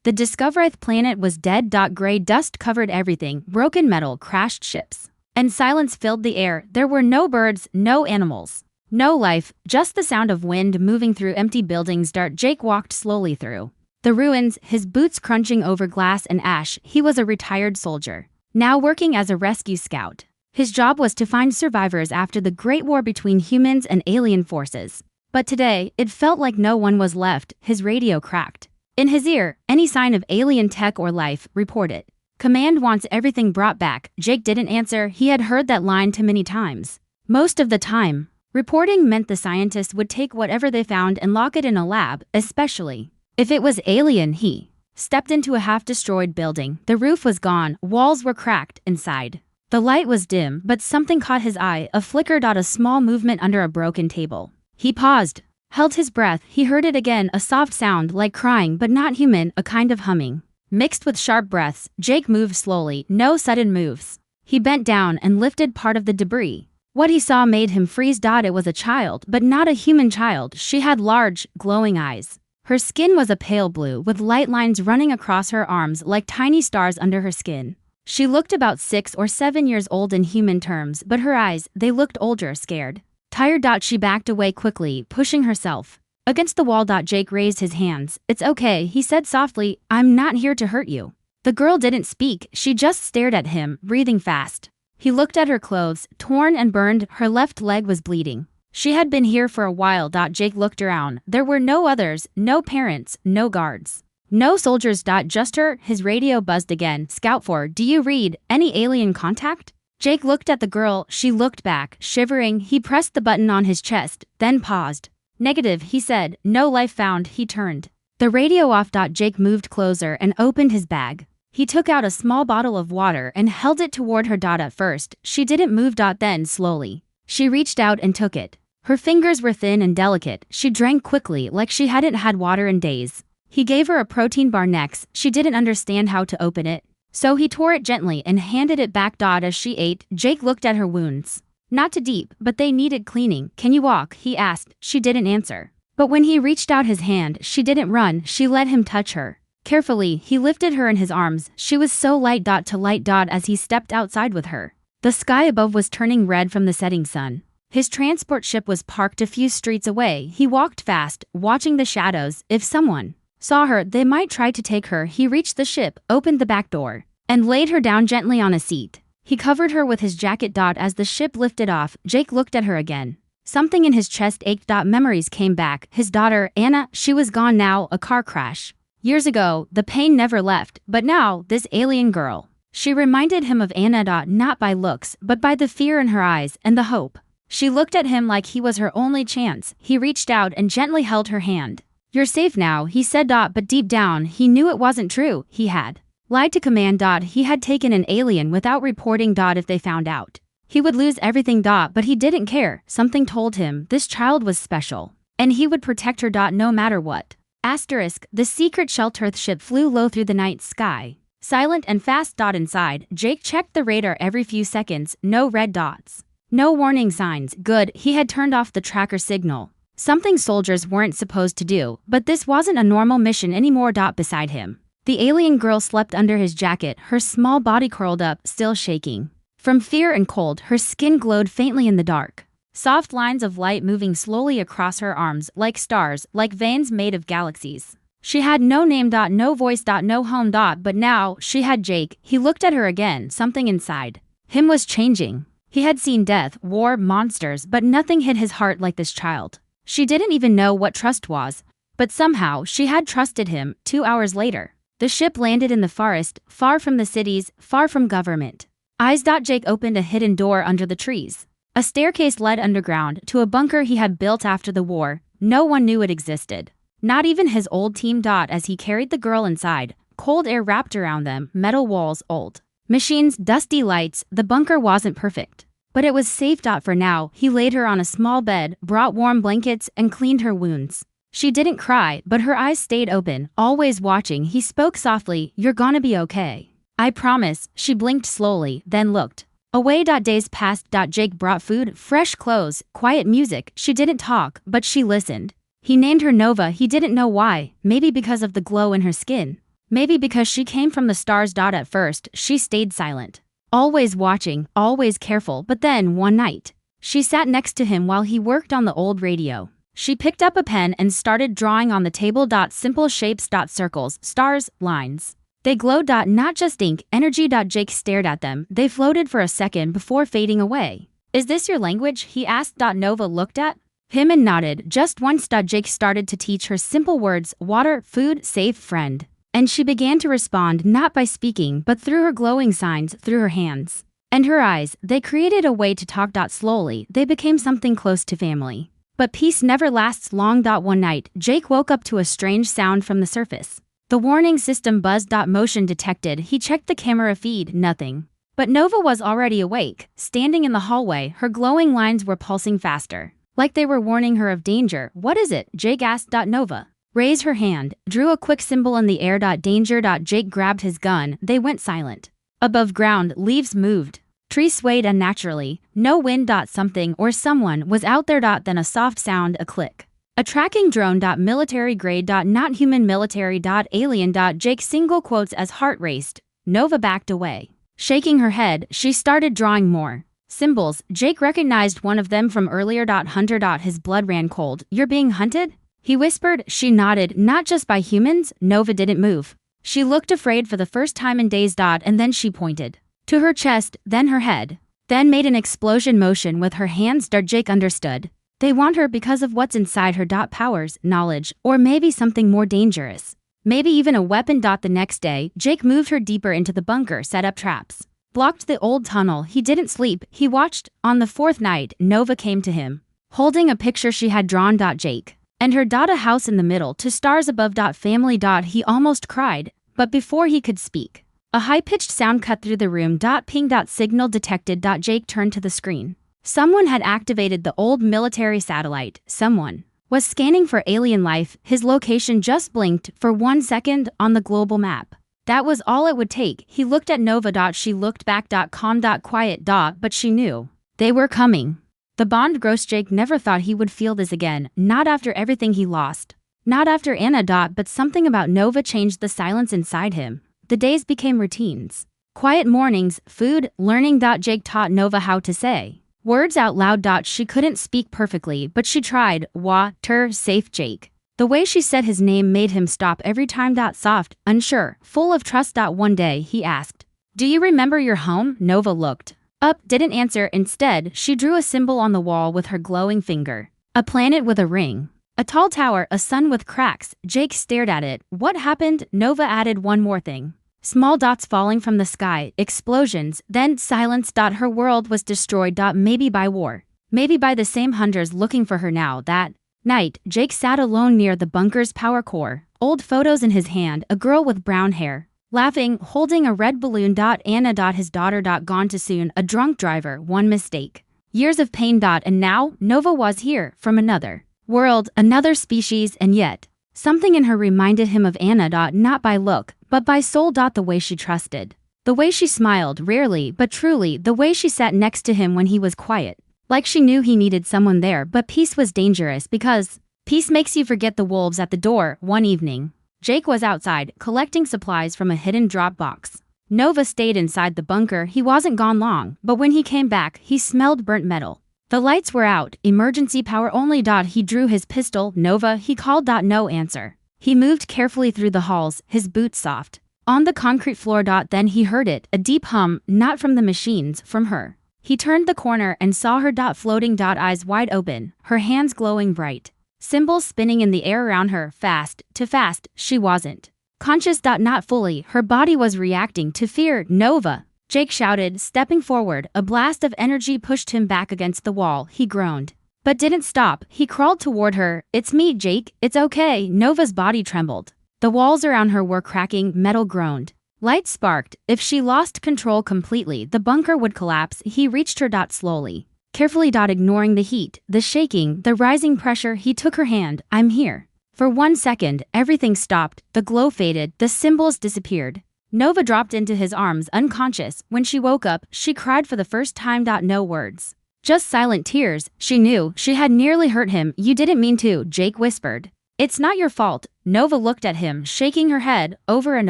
The Discovereth planet was dead. Gray dust covered everything, broken metal, crashed ships. And silence filled the air. There were no birds, no animals. No life, just the sound of wind moving through empty buildings. Jake walked slowly through the ruins, his boots crunching over glass and ash. He was a retired soldier, now working as a rescue scout. His job was to find survivors after the Great War between humans and alien forces. But today, it felt like no one was left. His radio cracked. In his ear, any sign of alien tech or life, report it. Command wants everything brought back. Jake didn't answer. He had heard that line too many times. Most of the time, reporting meant the scientists would take whatever they found and lock it in a lab, especially if it was alien. He stepped into a half-destroyed building. The roof was gone, walls were cracked inside. The light was dim, but something caught his eye, a flicker. A small movement under a broken table. He paused, held his breath. He heard it again, a soft sound like crying but not human, a kind of humming, mixed with sharp breaths. Jake moved slowly, no sudden moves. He bent down and lifted part of the debris. What he saw made him freeze. It was a child, but not a human child. She had large, glowing eyes. Her skin was a pale blue, with light lines running across her arms like tiny stars under her skin. She looked about 6 or 7 years old in human terms, but her eyes, they looked older, scared. Tired. She backed away quickly, pushing herself against the wall. Jake raised his hands. "It's okay," he said softly. "I'm not here to hurt you." The girl didn't speak. She just stared at him, breathing fast. He looked at her clothes, torn and burned. Her left leg was bleeding. She had been here for a while. Jake looked around. There were no others, no parents, no guards, no soldiers. Just her. His radio buzzed again. "Scout 4, do you read any alien contact?" Jake looked at the girl. She looked back, shivering. He pressed the button on his chest, then paused. "Negative," he said. "No life found." He turned the radio off. Jake moved closer and opened his bag. He took out a small bottle of water and held it toward her. At first, she didn't move. Then, slowly, she reached out and took it. Her fingers were thin and delicate. She drank quickly, like she hadn't had water in days. He gave her a protein bar next. She didn't understand how to open it, so he tore it gently and handed it back. As she ate, Jake looked at her wounds. Not too deep, but they needed cleaning. "Can you walk?" he asked. She didn't answer. But when he reached out his hand, she didn't run. She let him touch her. Carefully, he lifted her in his arms. She was so light. As he stepped outside with her. The sky above was turning red from the setting sun. His transport ship was parked a few streets away. He walked fast, watching the shadows. If someone saw her, they might try to take her. He reached the ship, opened the back door, and laid her down gently on a seat. He covered her with his jacket. As the ship lifted off, Jake looked at her again. Something in his chest ached. Memories came back. His daughter, Anna, she was gone now, a car crash. Years ago, the pain never left, but now, this alien girl. She reminded him of Anna. Not by looks, but by the fear in her eyes and the hope. She looked at him like he was her only chance. He reached out and gently held her hand. "You're safe now," he said. But deep down, he knew it wasn't true. He had lied to command. He had taken an alien without reporting. If they found out, he would lose everything. But he didn't care. Something told him this child was special, and he would protect her. No matter what. The secret Shelterth ship flew low through the night sky, silent and fast. Inside, Jake checked the radar every few seconds. No red dots, no warning signs. Good, he had turned off the tracker signal. Something soldiers weren't supposed to do, but this wasn't a normal mission anymore. Beside him, the alien girl slept under his jacket, her small body curled up, still shaking from fear and cold. Her skin glowed faintly in the dark. Soft lines of light moving slowly across her arms, like stars, like veins made of galaxies. She had no name. No voice. No home. But now, she had Jake. He looked at her again. Something inside him was changing. He had seen death, war, monsters, but nothing hit his heart like this child. She didn't even know what trust was, but somehow she had trusted him. 2 hours later, the ship landed in the forest, far from the cities, far from government. Eyes. Jake opened a hidden door under the trees. A staircase led underground to a bunker he had built after the war. No one knew it existed, not even his old team. As he carried the girl inside, cold air wrapped around them, metal walls, old machines, dusty lights. The bunker wasn't perfect, but it was safe. For now, he laid her on a small bed, brought warm blankets, and cleaned her wounds. She didn't cry, but her eyes stayed open, always watching. He spoke softly. "You're gonna be okay. I promise." She blinked slowly, then looked away. Days passed. Jake brought food, fresh clothes, quiet music. She didn't talk, but she listened. He named her Nova. He didn't know why. Maybe because of the glow in her skin. Maybe because she came from the stars. At first, she stayed silent. Always watching, always careful, but then one night, she sat next to him while he worked on the old radio. She picked up a pen and started drawing on the table. Simple shapes. Circles, stars, lines. They glowed. Not just ink, energy. Jake stared at them. They floated for a second before fading away. Is this your language? He asked. Nova looked at him and nodded. Just once. Jake started to teach her simple words: water, food, safe, friend. And she began to respond, not by speaking, but through her glowing signs, through her hands and her eyes. They created a way to talk. Slowly, they became something close to family. But peace never lasts long. One night, Jake woke up to a strange sound from the surface. The warning system buzzed. Motion detected. He checked the camera feed, nothing. But Nova was already awake, standing in the hallway. Her glowing lines were pulsing faster, like they were warning her of danger. What is it? Jake asked. Nova raised her hand, drew a quick symbol in the air. Danger. Jake grabbed his gun. They went silent. Above ground, leaves moved. Trees swayed unnaturally. No wind. Something or someone was out there. Then a soft sound, a click. A tracking drone. Military grade. Not human. Military. Alien. Jake single quotes as heart raced. Nova backed away. Shaking her head, she started drawing more symbols. Jake recognized one of them from earlier. Hunter. His blood ran cold. You're being hunted? He whispered. She nodded. Not just by humans. Nova didn't move. She looked afraid for the first time in days. And then she pointed to her chest, then her head, then made an explosion motion with her hands. Jake understood. They want her because of what's inside her. Powers, knowledge, or maybe something more dangerous. Maybe even a weapon. The next day, Jake moved her deeper into the bunker, set up traps, blocked the old tunnel. He didn't sleep. He watched. On the fourth night, Nova came to him, holding a picture she had drawn. Jake and her. A house in the middle, to stars above. Family. He almost cried, but before he could speak, a high-pitched sound cut through the room. Ping. Signal detected. Jake turned to the screen. Someone had activated the old military satellite. Someone was scanning for alien life. His location just blinked for 1 second on the global map. That was all it would take. He looked at Nova. She looked back. Calm. Quiet. But she knew they were coming. The bond gross. Jake never thought he would feel this again. Not after everything he lost. Not after Anna. But something about Nova changed the silence inside him. The days became routines. Quiet mornings, food, learning. Jake taught Nova how to say words out loud. She couldn't speak perfectly, but she tried. Water, safe. Jake. The way she said his name made him stop every time. Soft, unsure, full of trust. One day, he asked, do you remember your home? Nova looked up, didn't answer. Instead, she drew a symbol on the wall with her glowing finger. A planet with a ring. A tall tower, a sun with cracks. Jake stared at it. What happened? Nova added one more thing. Small dots falling from the sky, explosions, then silence. Her world was destroyed. Maybe by war. Maybe by the same hunters looking for her now. That night, Jake sat alone near the bunker's power core, old photos in his hand, a girl with brown hair, laughing, holding a red balloon. Anna. His daughter. Gone too soon. A drunk driver, one mistake. Years of pain. And now, Nova was here, from another world, another species, and yet, something in her reminded him of Anna. Not by look, but by soul. The way she trusted. The way she smiled, rarely but truly. The way she sat next to him when he was quiet. Like she knew he needed someone there. But peace was dangerous because peace makes you forget the wolves at the door. One evening, Jake was outside, collecting supplies from a hidden drop box. Nova stayed inside the bunker. He wasn't gone long, but when he came back, he smelled burnt metal. The lights were out, emergency power only. He drew his pistol. Nova, he called. No answer. He moved carefully through the halls, his boots soft on the concrete floor. Then he heard it, a deep hum, not from the machines, from her. He turned the corner and saw her. Floating. Eyes wide open, her hands glowing bright. Symbols spinning in the air around her, fast, too fast. She wasn't conscious. Not fully. Her body was reacting to fear. Nova! Jake shouted, stepping forward. A blast of energy pushed him back against the wall. He groaned, but didn't stop. He crawled toward her. It's me, Jake. It's okay. Nova's body trembled. The walls around her were cracking. Metal groaned. Light sparked. If she lost control completely, the bunker would collapse. He reached her. Slowly, carefully. Ignoring the heat, the shaking, the rising pressure. He took her hand. I'm here. For 1 second, everything stopped. The glow faded. The symbols disappeared. Nova dropped into his arms, unconscious. When she woke up, she cried for the first time. No words. Just silent tears. She knew she had nearly hurt him. You didn't mean to, Jake whispered. It's not your fault. Nova looked at him, shaking her head, over and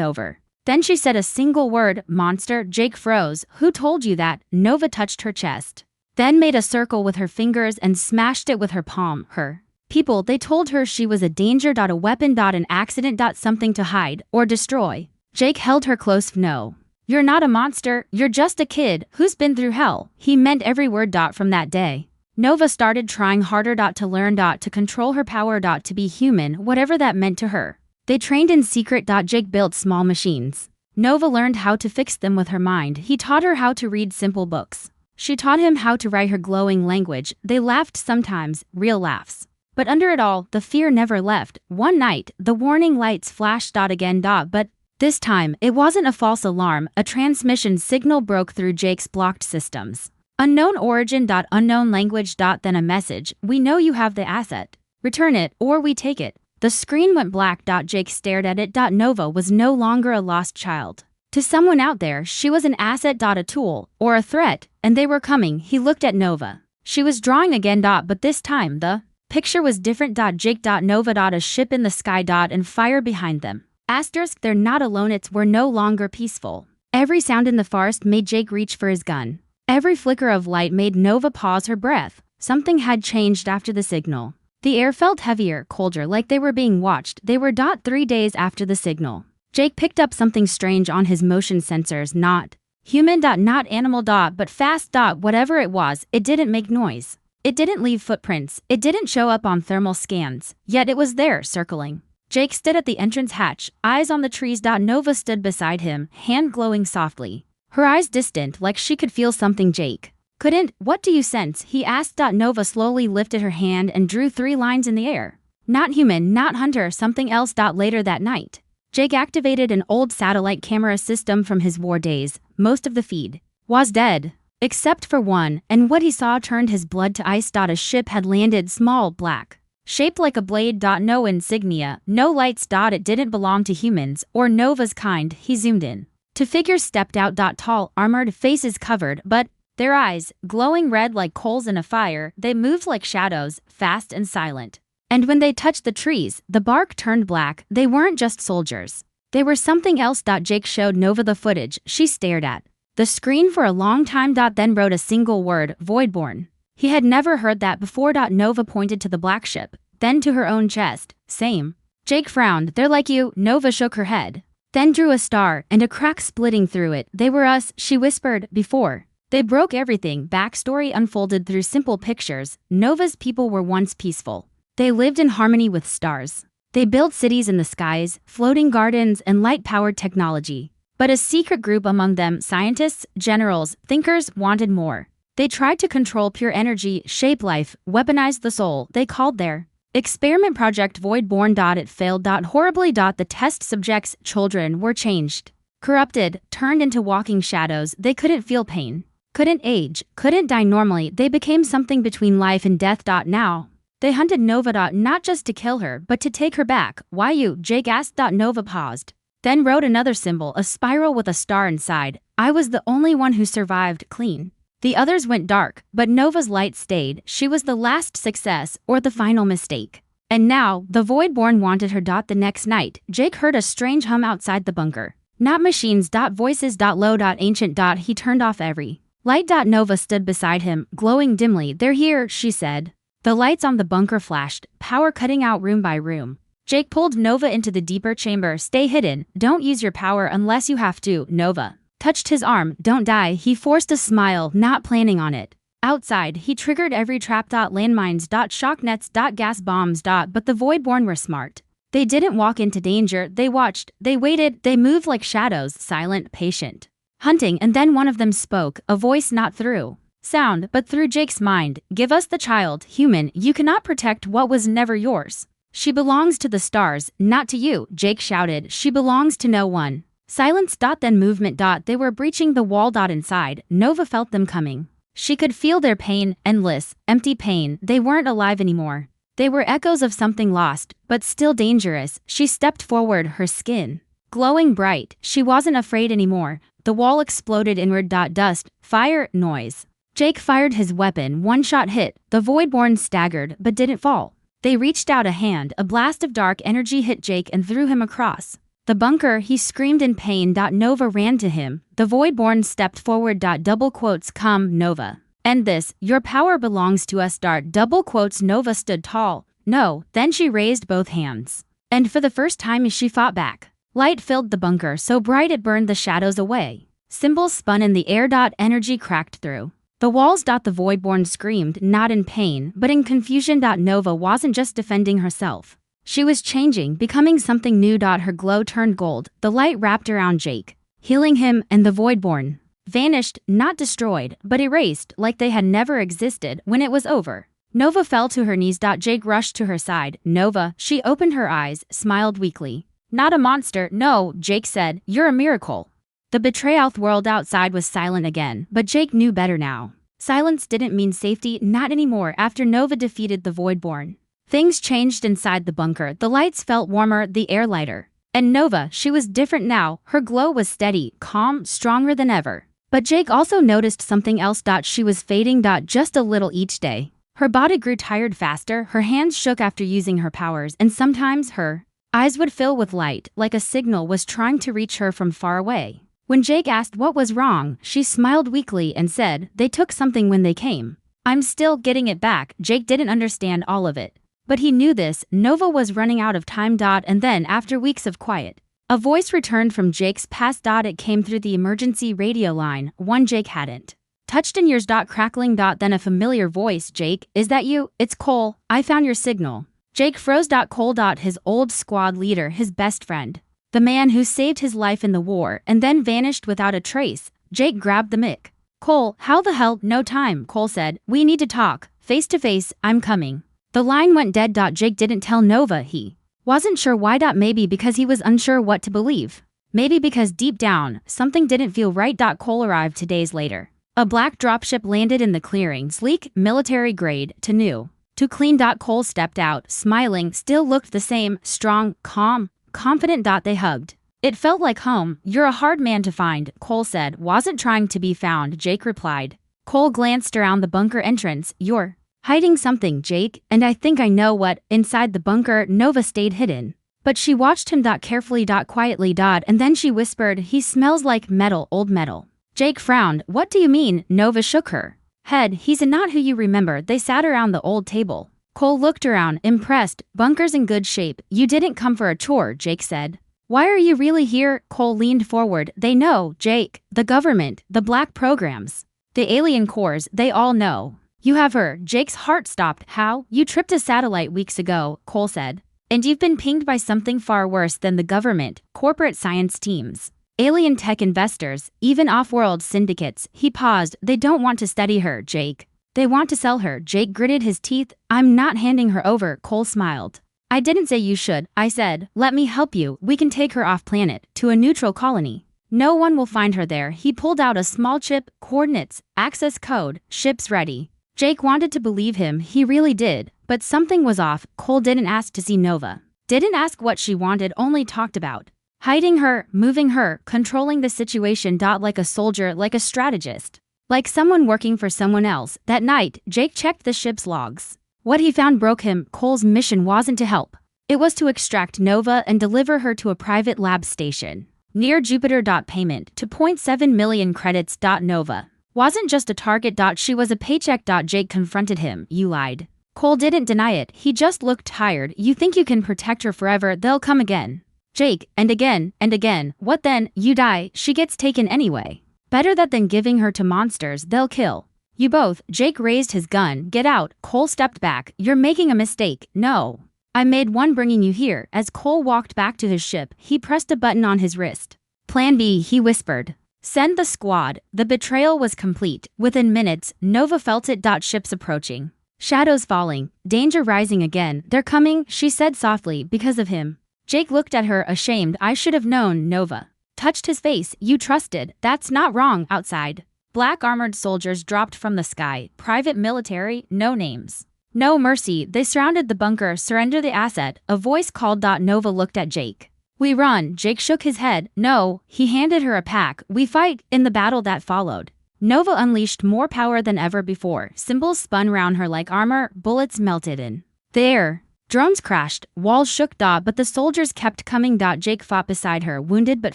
over. Then she said a single word, monster. Jake froze. Who told you that? Nova touched her chest. Then made a circle with her fingers and smashed it with her palm. Her people, they told her she was a danger. A weapon. An accident. Something to hide or destroy. Jake held her close. No. You're not a monster, you're just a kid who's been through hell. He meant every word. From that day, Nova started trying harder. To learn. To control her power. To be human, whatever that meant to her. They trained in secret. Jake built small machines. Nova learned how to fix them with her mind. He taught her how to read simple books. She taught him how to write her glowing language. They laughed sometimes, real laughs. But under it all, the fear never left. One night, the warning lights flashed. Again. But this time, it wasn't a false alarm. A transmission signal broke through Jake's blocked systems. Unknown origin. Unknown language. Then a message. We know you have the asset. Return it, or we take it. The screen went black. Jake stared at it. Nova was no longer a lost child. To someone out there, she was an asset. A tool, or a threat, and they were coming. He looked at Nova. She was drawing again. But this time, the picture was different. Jake. Nova. A ship in the sky. And fire behind them. Asterisk, they're not alone. It's we're no longer peaceful. Every sound in the forest made Jake reach for his gun. Every flicker of light made Nova pause her breath. Something had changed after the signal. The air felt heavier, colder, like they were being watched. They were. 3 days after the signal. Jake picked up something strange on his motion sensors. Not human. Not animal. But fast. Whatever it was, it didn't make noise. It didn't leave footprints. It didn't show up on thermal scans. Yet it was there, circling. Jake stood at the entrance hatch, eyes on the trees. Nova stood beside him, hand glowing softly. Her eyes distant, like she could feel something Jake couldn't. What do you sense? He asked. Nova slowly lifted her hand and drew 3 lines in the air. Not human, not hunter, something else. Later that night, Jake activated an old satellite camera system from his war days. Most of the feed was dead, except for one, and what he saw turned his blood to ice. A ship had landed, small, black, shaped like a blade. No insignia, no lights. It didn't belong to humans, or Nova's kind. He zoomed in. 2 figures stepped out. Tall, armored, faces covered, but their eyes, glowing red like coals in a fire, they moved like shadows, fast and silent. And when they touched the trees, the bark turned black. They weren't just soldiers. They were something else. Jake showed Nova the footage. She stared at the screen for a long time. Then wrote a single word, Voidborn. He had never heard that before. Nova pointed to the black ship, then to her own chest. Same. Jake frowned. They're like you. Nova shook her head. Then drew a star and a crack splitting through it. They were us, she whispered, before. They broke everything. Backstory unfolded through simple pictures. Nova's people were once peaceful. They lived in harmony with stars. They built cities in the skies, floating gardens, and light-powered technology. But a secret group among them, scientists, generals, thinkers, wanted more. They tried to control pure energy, shape life, weaponize the soul. They called their experiment project Voidborn. It failed horribly. The test subjects, children, were changed. Corrupted, turned into walking shadows. They couldn't feel pain, couldn't age, couldn't die normally. They became something between life and death. Now, they hunted Nova. Not just to kill her, but to take her back. Why you? Jake asked. Nova paused. Then wrote another symbol, a spiral with a star inside. I was the only one who survived clean. The others went dark, but Nova's light stayed. She was the last success, or the final mistake. And now, the Voidborn wanted her. The next night, Jake heard a strange hum outside the bunker. Not machines. Voices. Low. Ancient. He turned off every light. Nova stood beside him, glowing dimly. They're here, she said. The lights on the bunker flashed, power cutting out room by room. Jake pulled Nova into the deeper chamber. Stay hidden. Don't use your power unless you have to. Nova touched his arm. Don't die. He forced a smile, not planning on it. Outside, he triggered every trap. Landmines. Shock nets. Gas bombs. But the Voidborn were smart. They didn't walk into danger. They watched. They waited. They moved like shadows, silent, patient. Hunting. And then one of them spoke, a voice not through sound, but through Jake's mind. Give us the child, human. You cannot protect what was never yours. She belongs to the stars, not to you, Jake shouted. She belongs to no one. Silence. Then movement. They were breaching the wall. Inside, Nova felt them coming. She could feel their pain, endless, empty pain. They weren't alive anymore. They were echoes of something lost, but still dangerous. She stepped forward, her skin glowing bright. She wasn't afraid anymore. The wall exploded inward. Dust, fire, noise. Jake fired his weapon. One shot hit. The Voidborn staggered, but didn't fall. They reached out a hand, a blast of dark energy hit Jake and threw him across the bunker. He screamed in pain. Nova ran to him. The Voidborn stepped forward. Double quotes, come, Nova. End this, your power belongs to us. Double quotes. Nova stood tall. No, then she raised both hands. And for the first time she fought back. Light filled the bunker so bright it burned the shadows away. Symbols spun in the air. Energy cracked through the walls. The Voidborn screamed, not in pain, but in confusion. Nova wasn't just defending herself. She was changing, becoming something new. Her glow turned gold. The light wrapped around Jake, healing him, and the Voidborn vanished, not destroyed, but erased, like they had never existed. When it was over, Nova fell to her knees. Jake rushed to her side. Nova, she opened her eyes, smiled weakly. Not a monster, no, Jake said, you're a miracle. The betrayal world outside was silent again, but Jake knew better now. Silence didn't mean safety, not anymore after Nova defeated the Voidborn. Things changed inside the bunker. The lights felt warmer, the air lighter. And Nova, she was different now. Her glow was steady, calm, stronger than ever. But Jake also noticed something else. She was fading. Just a little each day. Her body grew tired faster, her hands shook after using her powers, and sometimes her eyes would fill with light, like a signal was trying to reach her from far away. When Jake asked what was wrong, she smiled weakly and said, they took something when they came. I'm still getting it back. Jake didn't understand all of it. But he knew this, Nova was running out of time. And then, after weeks of quiet, a voice returned from Jake's past. It came through the emergency radio line, one Jake hadn't touched in years. Crackling. Then a familiar voice, Jake, is that you? It's Cole, I found your signal. Jake froze. Cole. His old squad leader, his best friend. The man who saved his life in the war and then vanished without a trace. Jake grabbed the mic. Cole, how the hell? No time, Cole said. We need to talk. Face to face, I'm coming. The line went dead. Jake didn't tell Nova he wasn't sure why. Maybe because he was unsure what to believe. Maybe because deep down, something didn't feel right. Cole arrived 2 days later. A black dropship landed in the clearing, sleek, military grade, to new, to clean. Cole stepped out, smiling, still looked the same, strong, calm, confident. They hugged. It felt like home. You're a hard man to find, Cole said. Wasn't trying to be found, Jake replied. Cole glanced around the bunker entrance. You're hiding something, Jake, and I think I know what. Inside the bunker, Nova stayed hidden. But she watched him. Carefully. Quietly. And then she whispered, he smells like metal, old metal. Jake frowned. What do you mean? Nova shook her head. He's not who you remember. They sat around the old table. Cole looked around, impressed. Bunker's in good shape. You didn't come for a chore, Jake said. Why are you really here? Cole leaned forward. They know, Jake. The government, the black programs, the alien cores, they all know. You have her. Jake's heart stopped. How? You tripped a satellite weeks ago, Cole said. And you've been pinged by something far worse than the government, corporate science teams, alien tech investors, even off-world syndicates. He paused. They don't want to study her, Jake. They want to sell her. Jake gritted his teeth. I'm not handing her over, Cole smiled. I didn't say you should. I said, let me help you. We can take her off planet, to a neutral colony. No one will find her there. He pulled out a small chip, coordinates, access code, ships ready. Jake wanted to believe him, he really did, but something was off. Cole didn't ask to see Nova. Didn't ask what she wanted, only talked about hiding her, moving her, controlling the situation. Like a soldier, like a strategist, like someone working for someone else. That night, Jake checked the ship's logs. What he found broke him. Cole's mission wasn't to help. It was to extract Nova and deliver her to a private lab station near Jupiter. Payment to 0.7 million credits. Nova wasn't just a target. She was a paycheck. Jake confronted him. You lied. Cole didn't deny it. He just looked tired. You think you can protect her forever? They'll come again. Jake, and again, and again. What then? You die. She gets taken anyway. Better that than giving her to monsters. They'll kill you both. Jake raised his gun. Get out. Cole stepped back. You're making a mistake. No. I made one bringing you here. As Cole walked back to his ship, he pressed a button on his wrist. Plan B, he whispered. Send the squad. The betrayal was complete. Within minutes, Nova felt it. Ships approaching. Shadows falling. Danger rising again. They're coming, she said softly, because of him. Jake looked at her, ashamed. I should have known. Nova touched his face. You trusted. That's not wrong. Outside, black armored soldiers dropped from the sky. Private military, no names, no mercy. They surrounded the bunker. Surrender the asset. A voice called. Nova looked at Jake. We run. Jake shook his head. No. He handed her a pack. We fight. In the battle that followed, Nova unleashed more power than ever before. Symbols spun round her like armor. Bullets melted in the air. Drones crashed, walls shook. But the soldiers kept coming. Jake fought beside her, wounded but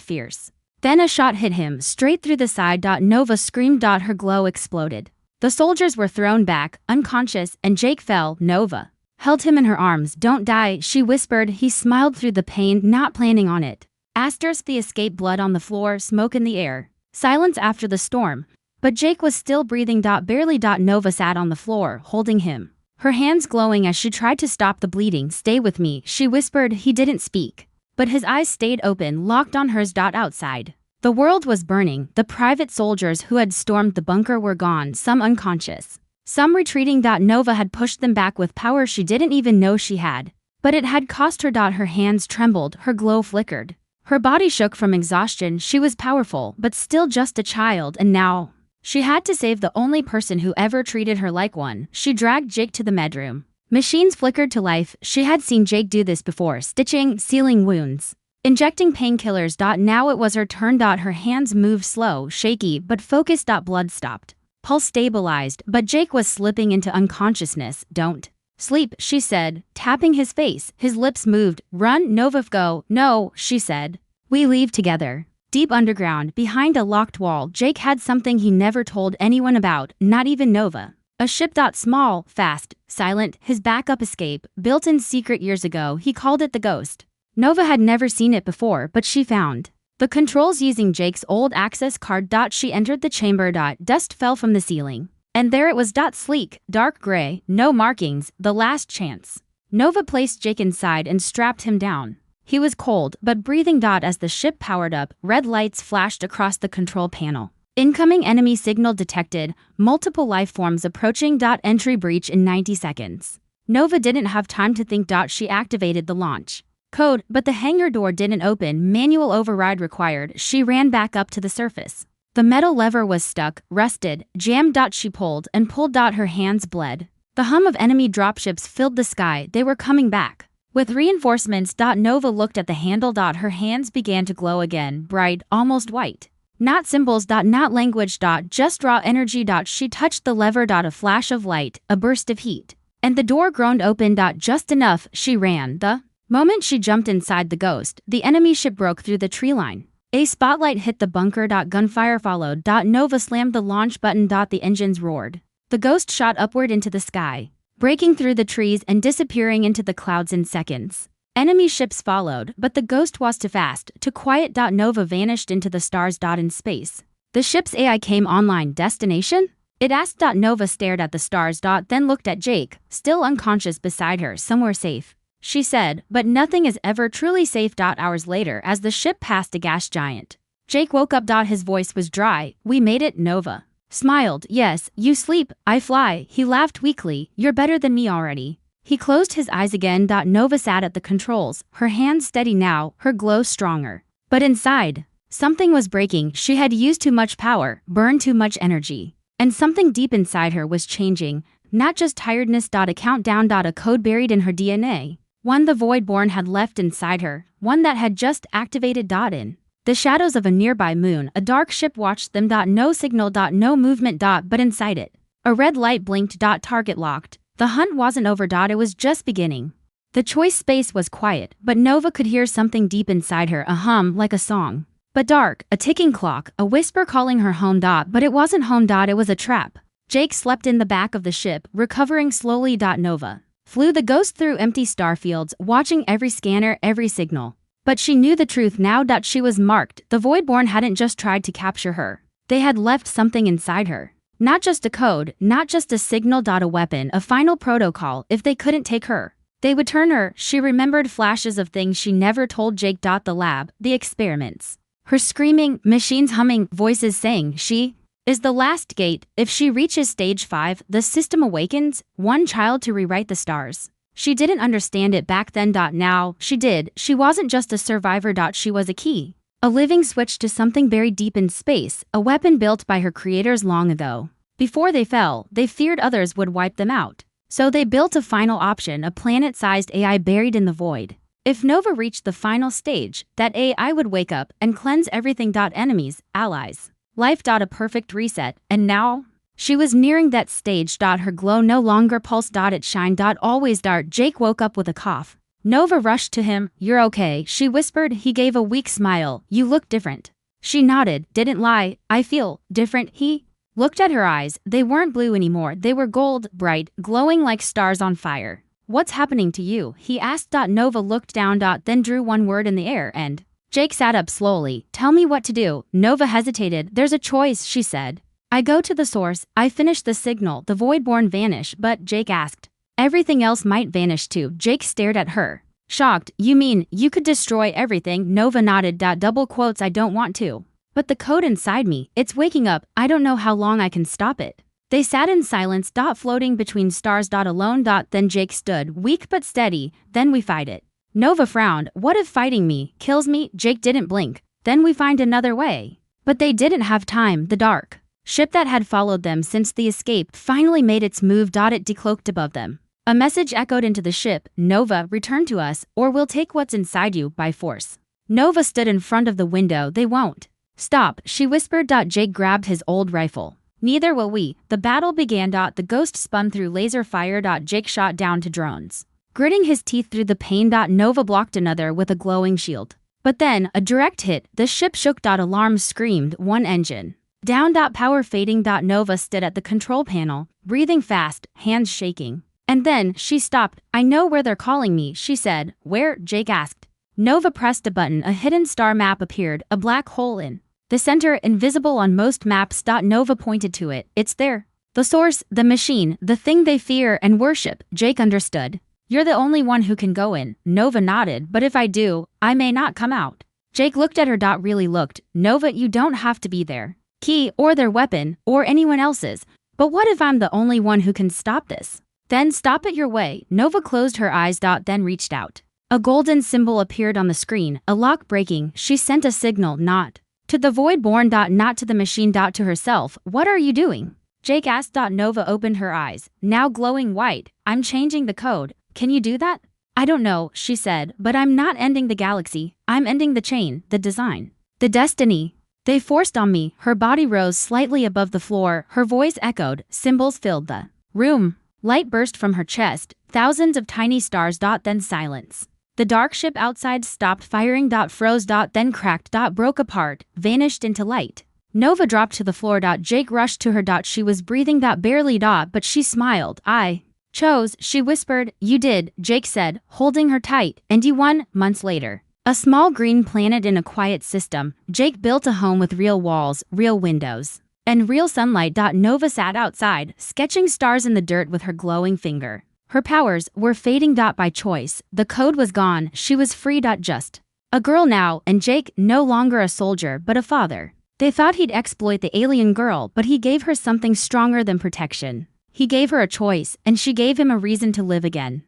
fierce. Then a shot hit him, straight through the side. Nova screamed. Her glow exploded. The soldiers were thrown back, unconscious, and Jake fell. Nova held him in her arms. "Don't die," she whispered. He smiled through the pain, not planning on it. Asterisk the escape, blood on the floor, smoke in the air. Silence after the storm. But Jake was still breathing. Barely. Nova sat on the floor, holding him, her hands glowing as she tried to stop the bleeding. "Stay with me," she whispered. He didn't speak, but his eyes stayed open, locked on hers. Outside, the world was burning. The private soldiers who had stormed the bunker were gone, some unconscious, some retreating. Nova had pushed them back with power she didn't even know she had. But it had cost her. Her hands trembled, her glow flickered. Her body shook from exhaustion. She was powerful, but still just a child, and now she had to save the only person who ever treated her like one. She dragged Jake to the medroom. Machines flickered to life. She had seen Jake do this before, stitching, sealing wounds, injecting painkillers. Now it was her turn. Her hands moved slow, shaky, but focused. Blood stopped. Pulse stabilized, but Jake was slipping into unconsciousness. "Don't sleep," she said, tapping his face. His lips moved. "Run, Nova, go." "No," she said. "We leave together." Deep underground, behind a locked wall, Jake had something he never told anyone about, not even Nova. A ship. Small, fast, silent, his backup escape, built in secret years ago. He called it the Ghost. Nova had never seen it before, but she found the controls using Jake's old access card. She entered the chamber. Dust fell from the ceiling. And there it was. Sleek, dark gray, no markings, the last chance. Nova placed Jake inside and strapped him down. He was cold, but breathing. As the ship powered up, red lights flashed across the control panel. Incoming enemy signal detected, multiple life forms approaching. Entry breach in 90 seconds. Nova didn't have time to think. She activated the launch code, but the hangar door didn't open. Manual override required. She ran back up to the surface. The metal lever was stuck, rusted, jammed. She pulled and pulled. Her hands bled. The hum of enemy dropships filled the sky. They were coming back with reinforcements. Nova looked at the handle. Her hands began to glow again, bright, almost white. Not symbols. Not language. Just raw energy. She touched the lever. A flash of light, a burst of heat, and the door groaned open. Just enough. She ran. The moment she jumped inside the Ghost, the enemy ship broke through the tree line. A spotlight hit the bunker. Gunfire followed. Nova slammed the launch button. The engines roared. The Ghost shot upward into the sky, breaking through the trees and disappearing into the clouds in seconds. Enemy ships followed, but the Ghost was too fast, too quiet. Nova vanished into the stars. In space, the ship's AI came online. Destination? It asked. Nova stared at the stars. Then looked at Jake, still unconscious beside her. "Somewhere safe," she said, "but nothing is ever truly safe." Hours later, as the ship passed a gas giant, Jake woke up. His voice was dry. "We made it." Nova smiled. "Yes, you sleep, I fly." He laughed weakly. "You're better than me already." He closed his eyes again. Nova sat at the controls, her hands steady now, her glow stronger. But inside, something was breaking. She had used too much power, burned too much energy. And something deep inside her was changing. Not just tiredness. A countdown. A code buried in her DNA. One the Voidborn had left inside her, one that had just activated. In the shadows of a nearby moon, a dark ship watched them. No signal. No movement. But inside it, a red light blinked. Target locked. The hunt wasn't over. It was just beginning. The choice space was quiet, but Nova could hear something deep inside her, a hum like a song. But dark, a ticking clock, a whisper calling her home. But it wasn't home. It was a trap. Jake slept in the back of the ship, recovering slowly. Nova flew the Ghost through empty starfields, watching every scanner, every signal. But she knew the truth now. She was marked. The Voidborn hadn't just tried to capture her. They had left something inside her. Not just a code, not just a signal. A weapon, a final protocol. If they couldn't take her, they would turn her. She remembered flashes of things she never told Jake. The lab, the experiments. Her screaming, machines humming, voices saying she is the last gate. If she reaches stage 5, the system awakens, one child to rewrite the stars. She didn't understand it back then. Now, she did. She wasn't just a survivor. She was a key. A living switch to something buried deep in space, a weapon built by her creators long ago. Before they fell, they feared others would wipe them out. So they built a final option, a planet-sized AI buried in the void. If Nova reached the final stage, that AI would wake up and cleanse everything. Enemies, allies, life. A perfect reset. And now, She was nearing that stage. Her glow no longer pulsed. It shined. Always. Jake woke up with a cough. Nova rushed to him. You're okay, she whispered. He gave a weak smile. You look different. She nodded. Didn't lie. I feel different. He looked at her eyes. They weren't blue anymore. They were gold, bright, glowing like stars on fire. What's happening to you? He asked. Nova looked down. Then drew one word in the air and Jake sat up slowly. Tell me what to do. Nova hesitated. There's a choice, she said. I go to the source. I finish the signal. The Voidborn vanish. But Jake asked. Everything else might vanish too. Jake stared at her, shocked. You mean you could destroy everything? Nova nodded. Double quotes. I don't want to. But the code inside me, it's waking up. I don't know how long I can stop it. They sat in silence. Floating between stars. Alone. Then Jake stood, weak but steady. Then we fight it. Nova frowned. What if fighting me kills me? Jake didn't blink. Then we find another way. But they didn't have time. The dark ship that had followed them since the escape finally made its move. It decloaked above them. A message echoed into the ship. Nova, return to us, or we'll take what's inside you by force. Nova stood in front of the window. They won't stop, she whispered. Jake grabbed his old rifle. Neither will we. The battle began. The ghost spun through laser fire. Jake shot down to drones, gritting his teeth through the pain. Nova blocked another with a glowing shield. But then, a direct hit. The ship shook. Alarms screamed. One engine down. Power fading. Nova stood at the control panel, breathing fast, hands shaking. And then, she stopped. I know where they're calling me, she said. Where? Jake asked. Nova pressed a button. A hidden star map appeared, a black hole in the center, invisible on most maps. Nova pointed to it. It's there. The source, the machine, the thing they fear and worship. Jake understood. You're the only one who can go in. Nova nodded. But if I do, I may not come out. Jake looked at her. Really looked. Nova, you don't have to be there. Key, or their weapon, or anyone else's. But what if I'm the only one who can stop this? Then stop it your way. Nova closed her eyes. Then reached out. A golden symbol appeared on the screen, a lock breaking. She sent a signal, not to the Voidborn. Not to the machine. To herself. What are you doing? Jake asked. Nova opened her eyes, now glowing white. I'm changing the code. Can you do that? I don't know, she said, but I'm not ending the galaxy. I'm ending the chain, the design, the destiny they forced on me. Her body rose slightly above the floor. Her voice echoed. Symbols filled the room. Light burst from her chest. Thousands of tiny stars. Then silence. The dark ship outside stopped firing. Froze. Then cracked. Broke apart. Vanished into light. Nova dropped to the floor. Jake rushed to her. She was breathing. Barely. But she smiled. I chose, she whispered. You did, Jake said, holding her tight. And you won. Months later. A small green planet in a quiet system. Jake built a home with real walls, real windows, and real sunlight. Nova sat outside, sketching stars in the dirt with her glowing finger. Her powers were fading. By choice. The code was gone. She was free. Just a girl now, and Jake no longer a soldier but a father. They thought he'd exploit the alien girl, but he gave her something stronger than protection. He gave her a choice, and she gave him a reason to live again.